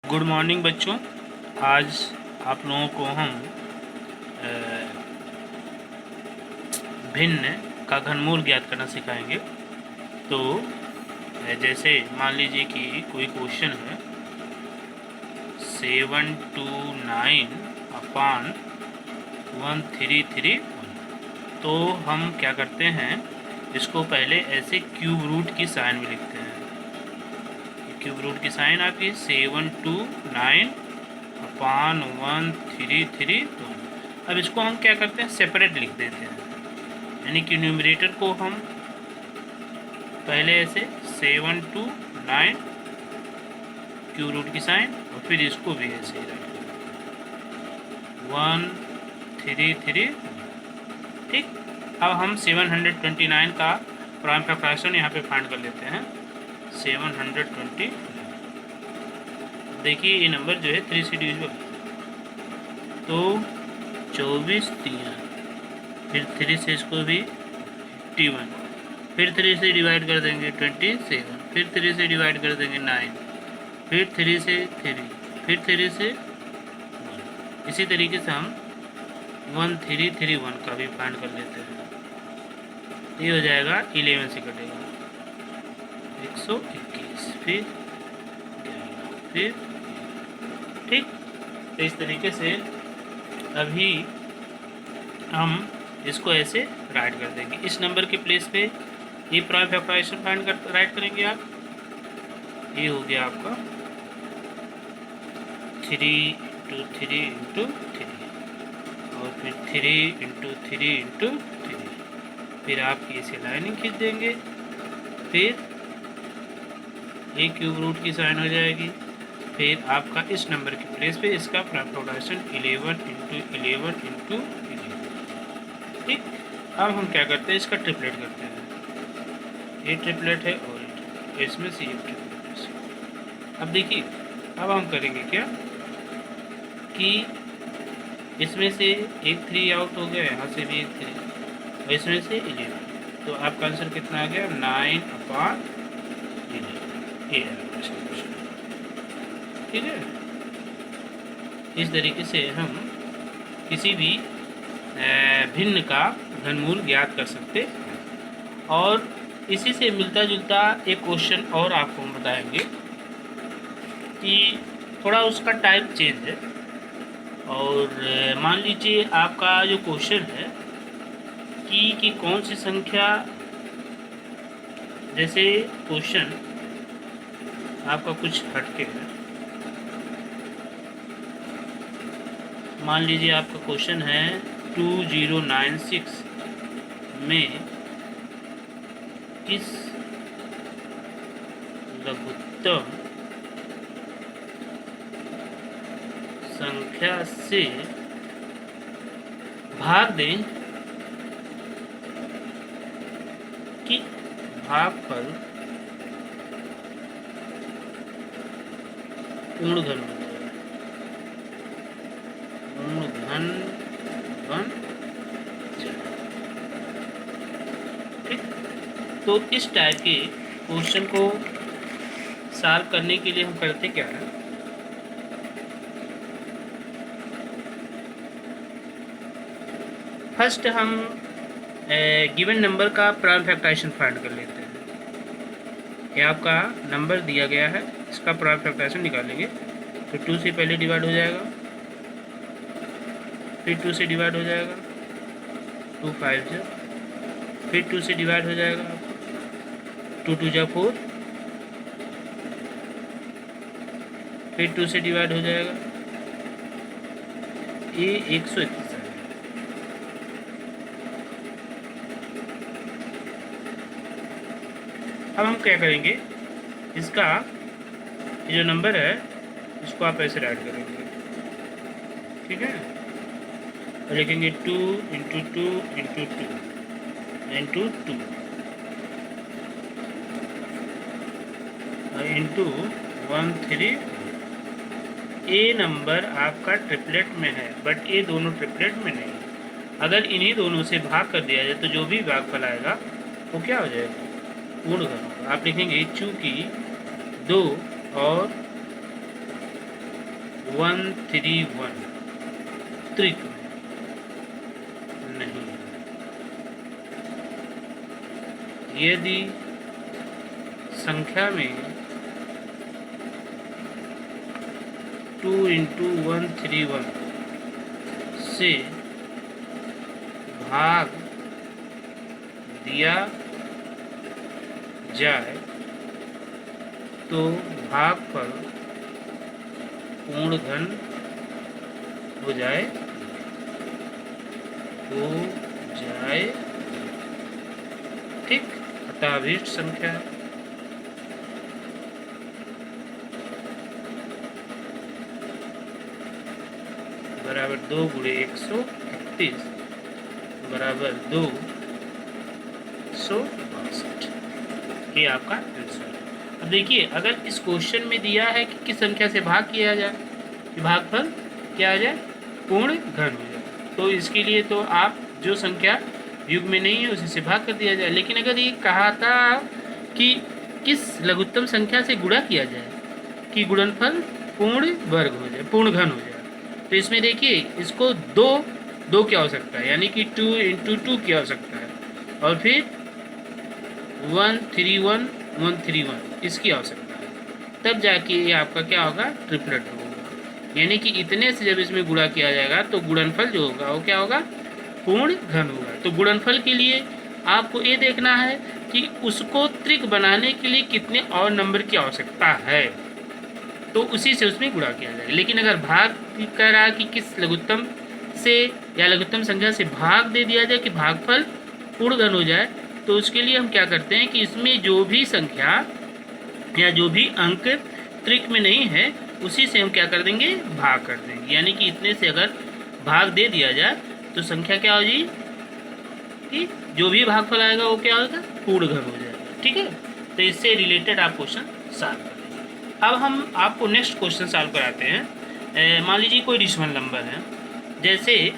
Good morning बच्चों। आज आप लोगों को हम भिन्न का घनमूल ज्ञात करना सिखाएंगे। तो जैसे मान लीजिए कि कोई क्वेश्चन है 729/1331। तो हम क्या करते हैं, इसको पहले ऐसे क्यूब रूट की साइन में लिखते हैं। क्यूब रूट की साइन आपकी 729/1331। अब इसको हम क्या करते हैं, सेपरेट लिख देते हैं। यानी कि न्यूमरेटर को हम पहले ऐसे 729 क्यूब रूट की साइन, और फिर इसको भी ऐसे ही राइट करें 133। ठीक। अब हम 729 का प्राइम फैक्टराइजेशन यहाँ पे फाइंड कर लेते हैं। 720, देखिए ये नंबर जो है 3 से डिविजिबल, तो 24 3, फिर 3 से इसको भी 81, फिर 3 से डिवाइड कर देंगे 27, फिर 3 से डिवाइड कर देंगे 9, फिर 3 से 3, फिर 3 से 1। इसी तरीके से हम 1331 का भी फाइंड कर लेते हैं। ये हो जाएगा 11 से कटेगा 121, फिर 11, फिर ठीक। तो इस तरीके से अभी हम इसको ऐसे राइट कर देंगे। इस नंबर के प्लेस पे ये प्राइम फैक्टराइजेशन फाइंड कर राइट करेंगे आप। ये हो गया आपका 3 × 3 × 3, और फिर 3 × 3 × 3, फिर आप इसे लाइनिंग खींच देंगे, फिर एक क्यूब रूट की साइन हो जाएगी, फिर आपका इस नंबर के प्लेस पे इसका प्राइम फैक्टराइजेशन 11 × 11 × 11। ठीक। अब हम क्या करते हैं, इसका ट्रिपलेट करते हैं। ये ट्रिपलेट है और इसमें से ये ट्रिपलेट है। अब देखिए, अब हम करेंगे क्या कि इसमें से एक 3 आउट हो गया, यहाँ से भी एक 3, और इसमें से 11। तो आपका आंसर कितना आ गया, 9/11। ये है इसका क्वेश्चन। ठीक है। इस तरीके से हम किसी भी भिन्न का घनमूल ज्ञात कर सकते। और इसी से मिलता जुलता एक क्वेश्चन और आपको हम बताएंगे कि थोड़ा उसका टाइप चेंज है। और मान लीजिए आपका जो क्वेश्चन है कि कौन सी संख्या, जैसे क्वेश्चन आपका कुछ हटके है। मान लीजिए आपका क्वेश्चन है 2096 में किस लघुत्तम संख्या से भाग दें कि भागफल पूर्ण घन बन जाए। ठीक। तो इस टाइप के क्वेश्चन को सॉल्व करने के लिए हम करते क्या है, फर्स्ट हम गिवन नंबर का प्राइम फैक्टराइजेशन फाइंड कर लेते हैं। ये आपका नंबर दिया गया है, इसका प्राइम फैक्टराइजेशन निकालेंगे। तो 2 से पहले डिवाइड हो जाएगा, फिर 2 से डिवाइड हो जाएगा, 2 5 जा, फिर 2 से डिवाइड हो जाएगा, 2 2 जा 4, फिर 2 से डिवाइड हो जाएगा, ये 131 है। अब हम क्या करेंगे, इसका ये जो नंबर है इसको आप ऐसे राइट करेंगे। ठीक है। और लिखेंगे 2 × 2 × 2 × 2 इंटू 13। ये नंबर आपका ट्रिपलेट में है, बट ये दोनों ट्रिपलेट में नहीं। अगर इन्हीं दोनों से भाग कर दिया जाए तो जो भी भागफल आएगा वो क्या हो जाएगा, पूर्ण घन होगा। आप लिखेंगे चूँकि 2 और 131 त्रिक नहीं। यदि संख्या में 2 × 131 से भाग दिया जाए तो भागफल पूर्ण घन हो जाए ठीक। अतः अभीष्ट संख्या बराबर 2 × 131 बराबर 262। ये आपका आंसर। अब देखिए, अगर इस क्वेश्चन में दिया है कि किस संख्या से भाग किया जाए कि भागफल क्या आ जाए, पूर्ण घन हो जाए, तो इसके लिए तो आप जो संख्या युग्म में नहीं है उसी से भाग कर दिया जाए। लेकिन अगर ये कहा था कि किस लघुत्तम संख्या से गुणा किया जाए कि गुणनफल पूर्ण वर्ग हो जाए, पूर्ण घन हो जाए, तो इसमें देखिए इसको दो की आवश्यकता है, यानी कि 2 × 2 की आवश्यकता है, और फिर 131 इसकी आवश्यकता है, तब जाके ये आपका क्या होगा, ट्रिपलेट होगा। यानी कि इतने से जब इसमें गुणा किया जाएगा तो गुणनफल जो होगा वो क्या होगा, पूर्ण घन होगा। तो गुणनफल के लिए आपको ये देखना है कि उसको त्रिक बनाने के लिए कितने और नंबर की आवश्यकता है, तो उसी से उसमें गुणा किया जाएगा। लेकिन अगर भाग कह रहा है कि किस लघुत्तम से या लघुत्तम संख्या से भाग दे दिया जाए कि भागफल पूर्ण घन हो जाए, तो उसके लिए हम क्या करते हैं कि इसमें जो भी संख्या या जो भी अंक त्रिक में नहीं है उसी से हम क्या कर देंगे, भाग कर देंगे। यानी कि इतने से अगर भाग दे दिया जाए तो संख्या क्या हो जाएगी कि जो भी भागफल आएगा वो क्या होगा, पूर्ण घन हो जाएगा। ठीक है, तो इससे रिलेटेड आप क्वेश्चन सॉल्व करेंगे। अब हम आपको नेक्स्ट क्वेश्चन सॉल्व कराते हैं। मान लीजिए कोई डिसिमल नंबर है, जैसे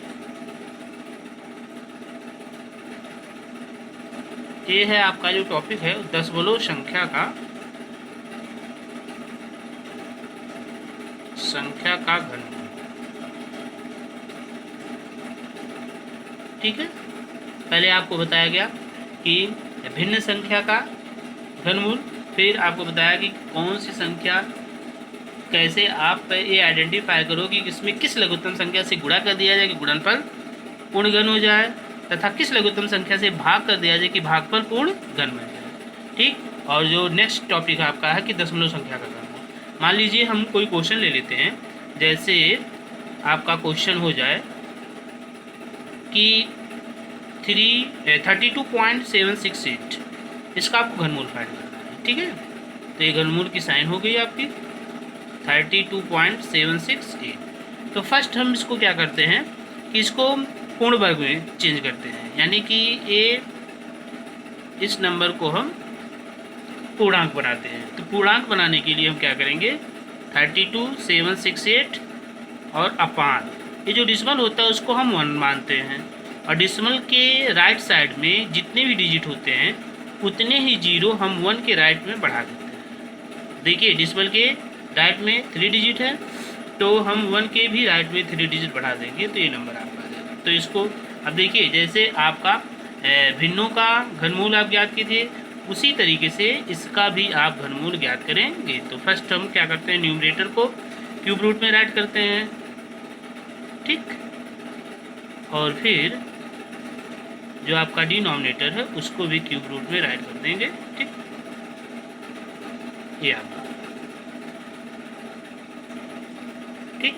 ये है आपका जो टॉपिक है दशमलव संख्या का घनमूल। ठीक है, पहले आपको बताया गया कि भिन्न संख्या का घनमूल, फिर आपको बताया कि कौन सी संख्या कैसे आप ये आइडेंटिफाई करो कि इसमें किस लघुत्तम संख्या से गुणा कर दिया जाए कि गुणनफल पूर्ण घन हो जाए, तथा किस लघुत्तम संख्या से भाग कर दिया जाए कि भागफल पूर्ण घन बन जाए। ठीक, और जो नेक्स्ट टॉपिक आपका है कि दशमलव संख्या का घनमूल। मान लीजिए हम कोई क्वेश्चन ले लेते हैं, जैसे आपका क्वेश्चन हो जाए कि 32.768, इसका आपको घनमूल फाइंड करना है। ठीक है, तो ये घनमूल की साइन हो गई आपकी 32.768। तो फर्स्ट हम इसको क्या करते हैं कि इसको पूर्ण वर्ग में चेंज करते हैं, यानी कि ये इस नंबर को हम पूर्णांक बनाते हैं। तो पूर्णांक बनाने के लिए हम क्या करेंगे, 32,768 और अपान ये जो डिसिमल होता है उसको हम 1 मानते हैं, और डिसिमल के राइट साइड में जितने भी डिजिट होते हैं उतने ही जीरो हम 1 के राइट में बढ़ा देते हैं। देखिए डिसिमल के राइट में 3 डिजिट है, तो हम 1 के भी राइट में 3 डिजिट बढ़ा देंगे तो ये नंबर आपका आ जाएगा। तो इसको अब देखिए, जैसे आपका भिन्नों का घनमूल आप ज्ञात किए थे, उसी तरीके से इसका भी आप घनमूल ज्ञात करेंगे। तो फर्स्ट हम क्या करते हैं, न्यूमरेटर को क्यूब रूट में राइट करते हैं। ठीक, और फिर जो आपका डिनोमिनेटर है उसको भी क्यूब रूट में राइट कर देंगे। ठीक, ये आपका ठीक।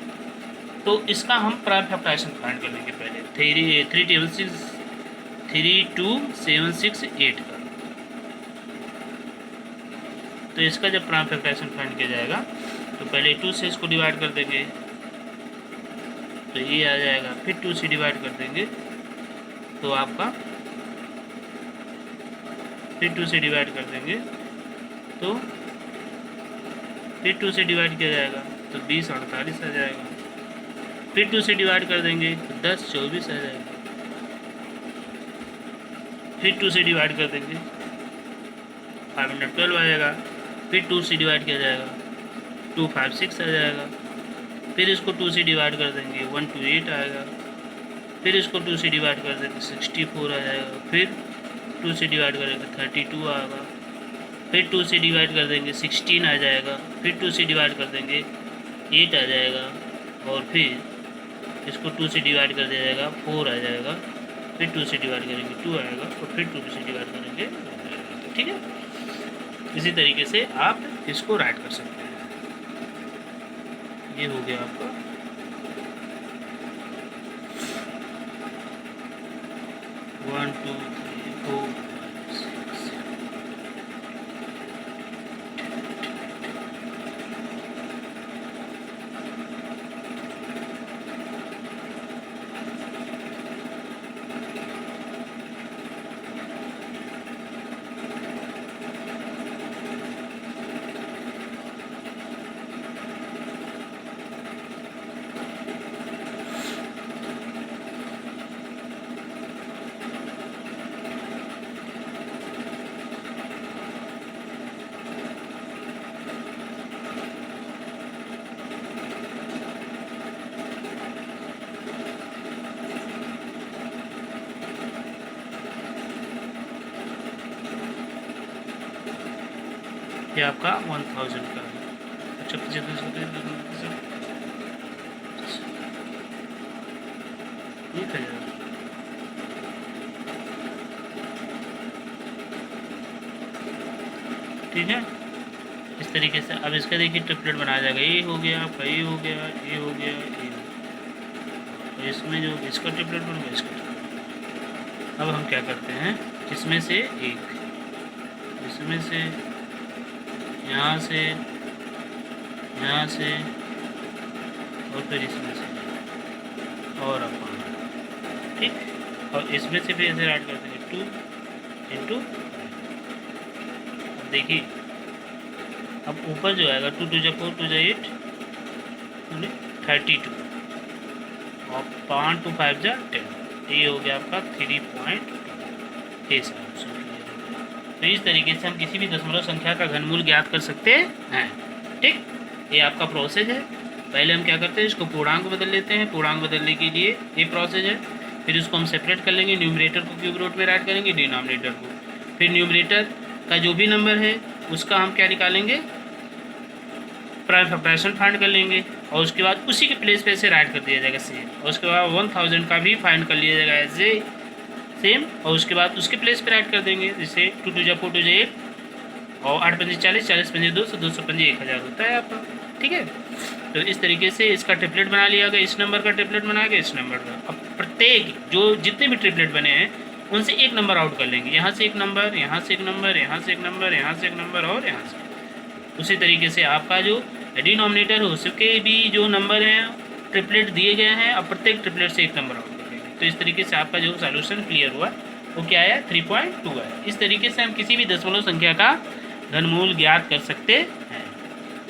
तो इसका हम प्राइम फैक्टराइजेशन फाइंड कर लेंगे पहले 32,768 का। तो इसका जब प्राइम फैक्टराइजेशन फाइंड किया जाएगा तो पहले 2 से इसको डिवाइड कर देंगे तो ये आ जाएगा, फिर 2 से डिवाइड कर देंगे तो आपका फिर 2 से डिवाइड कर देंगे तो फिर 2 से डिवाइड किया जाएगा तो 20 48 आ जाएगा, फिर 2 से डिवाइड कर देंगे तो 10 24 आ जाएगा, फिर 2 से डिवाइड कर देंगे 512 आ जाएगा, फिर 2 से डिवाइड किया जाएगा 256 आ जाएगा, फिर इसको 2 से डिवाइड कर देंगे 128 आएगा। फिर इसको 2 से डिवाइड कर देंगे 64 आ जाएगा। फिर 2 से डिवाइड करेंगे 32 आएगा। फिर 2 से डिवाइड कर देंगे 16 आ जाएगा। फिर 2 से डिवाइड कर देंगे 8 आ जाएगा। और फिर इसको 2 से डिवाइड कर दिया जाएगा 4 आ जाएगा। फिर 2 से डिवाइड करेंगे 2 आएगा। और फिर 2 से डिवाइड करेंगे 1 आएगा। ठीक है, इसी तरीके से आप इसको राइट कर सकते हैं। ये हो गया आपका 1 2 3 4 5 6 7। ये आपका 1000 का है। अच्छा 1000 ठीक है। इस तरीके से अब इसका देखिए ट्रिपलेट बनाया जाएगा। ये हो गया आपका, ये हो गया, ये हो गया, ये हो गया। तो इसमें जो इसका ट्रिपलेट बनेगा, इसका ट्रिपलेट। अब हम क्या करते हैं, इसमें से एक, इसमें से, यहाँ से, यहाँ से, और फिर इसमें से, और अपन ठीक। और इसमें से फिर ऐसे ऐड कर देंगे 2 इंटू। अब देखिए अब ऊपर जो आएगा 2 2 जा 4 2 जा 8 32 और 5 2 5 जा 10। ये हो गया आपका 3.2। ये सर तो इस तरीके से हम किसी भी दशमलव संख्या का घनमूल ज्ञात कर सकते हैं। ठीक, ये आपका प्रोसेस है। पहले हम क्या करते हैं, इसको पूर्णांक बदल लेते हैं। पूर्णांक बदलने के लिए ये प्रोसेस है। फिर इसको हम सेपरेट कर लेंगे, न्यूमरेटर को क्यूब रूट में राइट करेंगे, डिनोमिनेटर को। फिर न्यूमरेटर का जो भी नंबर है उसका हम क्या निकालेंगे, प्राइम फैक्टराइजेशन फाइंड कर लेंगे। और उसके बाद उसी के प्लेस पे से राइट कर दिया जाएगा सेम। और उसके बाद 1000 का भी फाइंड कर लिया जाएगा ऐसे सेम। और उसके बाद उसके प्लेस पे राइट कर देंगे, जैसे 2 2 जा 4 2 जा 8 और 8 5 40 40 5 200 200 5 1000 होता है आपका। ठीक है, तो इस तरीके से इसका ट्रिपलेट बना लिया गया। इस नंबर का ट्रिपलेट बना के इस नंबर का। अब प्रत्येक जो जितने भी ट्रिपलेट बने हैं उनसे एक नंबर आउट कर लेंगे। यहाँ से एक नंबर, यहाँ से एक नंबर, यहाँ से एक नंबर, यहाँ से एक नंबर और यहाँ से। उसी तरीके से आपका जो डिनोमिनेटर हो उसके भी जो नंबर हैं ट्रिपलेट दिए गए हैं, अब प्रत्येक ट्रिपलेट से एक नंबर आउट कर लेंगे। तो इस तरीके से आपका जो सॉल्यूशन क्लियर हुआ वो क्या है, 3.2 है। इस तरीके से हम किसी भी दशमलव संख्या का घनमूल ज्ञात कर सकते हैं।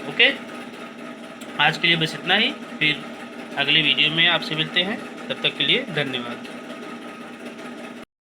ओके, आज के लिए बस इतना ही। फिर अगले वीडियो में आपसे मिलते हैं। तब तक के लिए धन्यवाद।